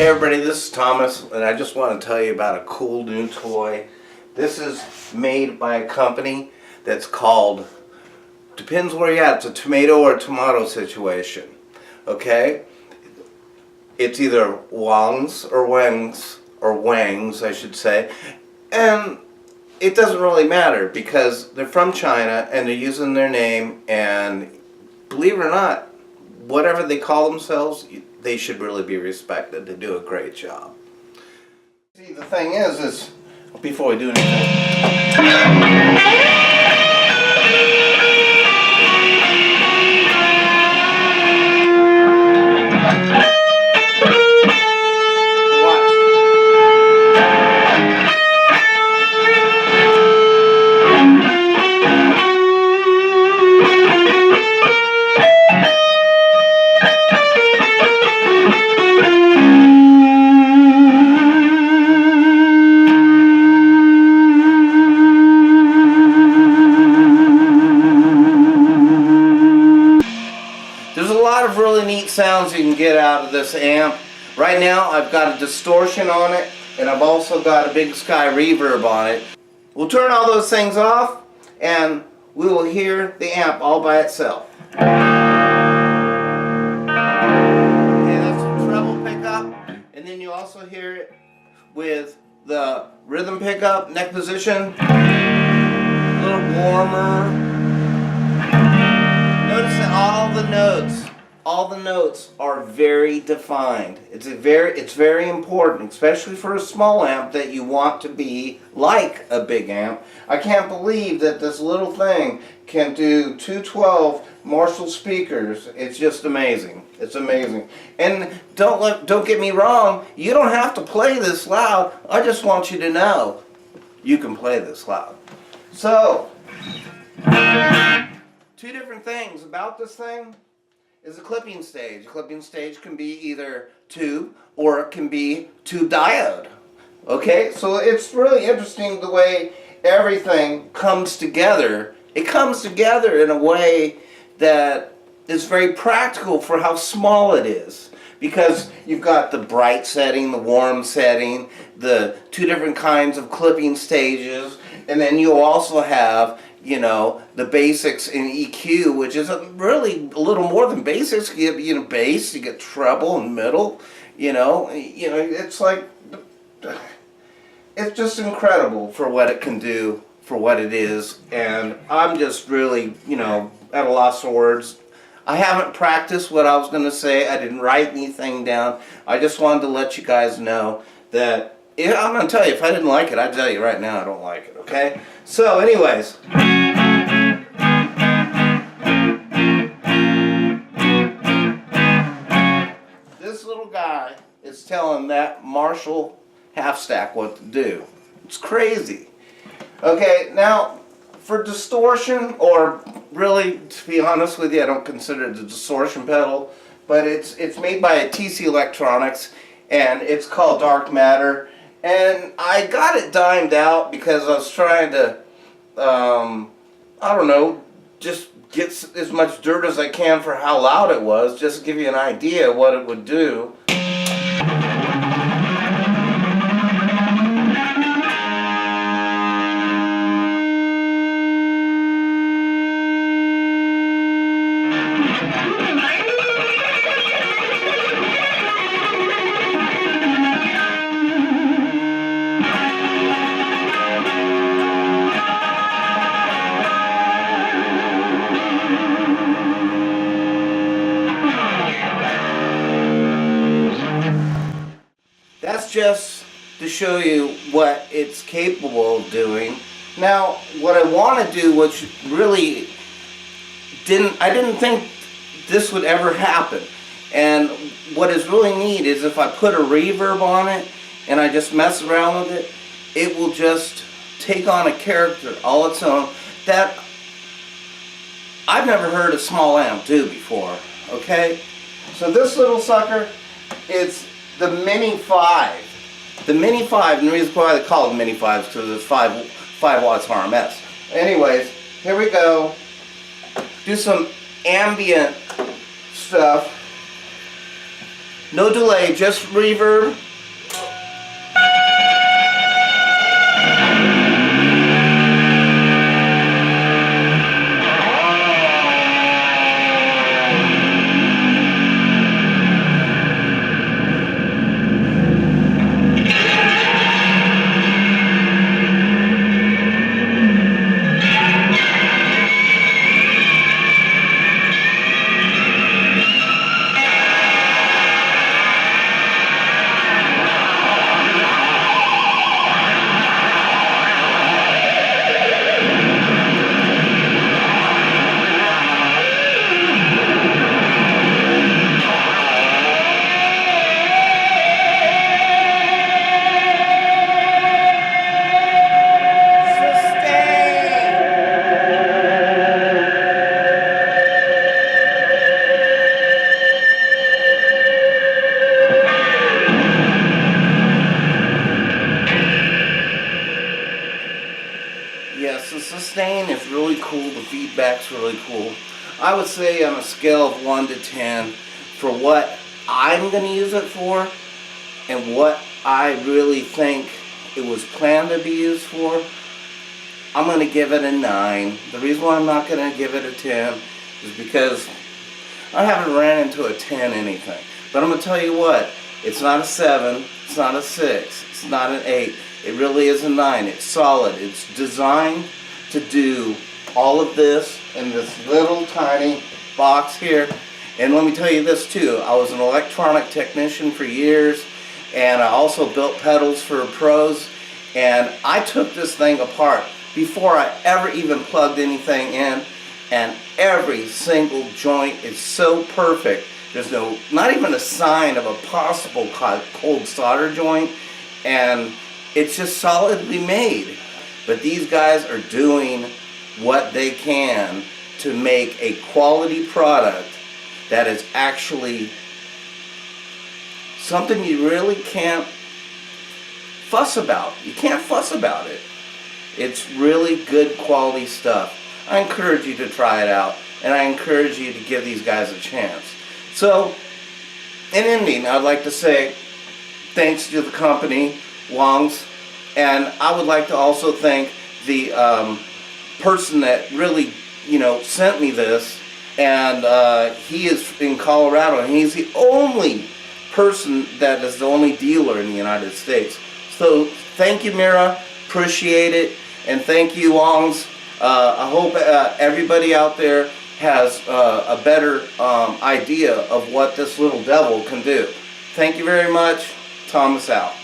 Hey everybody, this is Thomas, and I just want to tell you about a cool new toy. This is made by a company that's called, depends where you're at, it's a tomato or tomato situation. Okay? It's either Wangs or Wangs, or Wangs I should say, and it doesn't really matter because they're from China and they're using their name, and believe it or not, whatever they call themselves, they should really be respected. They do a great job. See, the thing is before we do anything, really neat sounds you can get out of this amp. Right now I've got a distortion on it, and I've also got a big sky reverb on it. We'll turn all those things off and we will hear the amp all by itself. Okay, that's some treble pickup, and then you also hear it with the rhythm pickup, neck position, a little warmer. Notice that all the notes are very defined. It's very important, especially for a small amp, that you want to be like a big amp. I can't believe that this little thing can do 212 Marshall speakers. It's just amazing. It's amazing. And don't get me wrong, you don't have to play this loud. I just want you to know you can play this loud. So, two different things about this thing is a clipping stage. A clipping stage can be either tube or it can be tube diode. Okay, so it's really interesting the way everything comes together. It comes together in a way that is very practical for how small it is. Because you've got the bright setting, the warm setting, the two different kinds of clipping stages, and then you also have, you know, the basics in EQ, which is really a little more than basics. You get bass, you get treble and middle, you know, it's like, it's just incredible for what it can do, for what it is, and I'm just really, at a loss for words. I haven't practiced what I was going to say. I didn't write anything down. I just wanted to let you guys know that, I'm going to tell you, if I didn't like it, I'd tell you right now I don't like it, okay? So anyways, this little guy is telling that Marshall half stack what to do. It's crazy. Okay, now for distortion, or really, to be honest with you, I don't consider it a distortion pedal, but it's made by TC Electronics, and it's called Dark Matter. And I got it dimed out because I was trying to, I don't know, just get as much dirt as I can for how loud it was, just to give you an idea of what it would do. That's just to show you what it's capable of doing. Now, what I want to do, which really I didn't think this would ever happen. And what is really neat is if I put a reverb on it and I just mess around with it, it will just take on a character all its own that I've never heard a small amp do before. Okay? So this little sucker, it's the Mini 5. The Mini 5, and the reason why they call it Mini 5 is because it's 5 watts RMS. Anyways, here we go. Do some ambient stuff. No delay, just reverb. Yes, the sustain is really cool, the feedback's really cool. I would say on a scale of 1 to 10, for what I'm going to use it for, and what I really think it was planned to be used for, I'm going to give it a 9. The reason why I'm not going to give it a 10 is because I haven't ran into a 10 anything. But I'm going to tell you what, it's not a 7, it's not a 6, it's not an 8. It really is a 9. It's solid. It's designed to do all of this in this little tiny box here. And let me tell you this too. I was an electronic technician for years, and I also built pedals for pros. And I took this thing apart before I ever even plugged anything in. And every single joint is so perfect. There's not even a sign of a possible cold solder joint. And it's just solidly made. But these guys are doing what they can to make a quality product that is actually something you really can't fuss about. You can't fuss about it. It's really good quality stuff. I encourage you to try it out, and I encourage you to give these guys a chance. So, in ending, I'd like to say thanks to the company, Wangs, and I would like to also thank the person that really, sent me this, and he is in Colorado, and he's the only person that is the only dealer in the United States. So thank you, Mira, appreciate it, and thank you, Wangs. I hope everybody out there has a better idea of what this little devil can do. Thank you very much. Thomas out.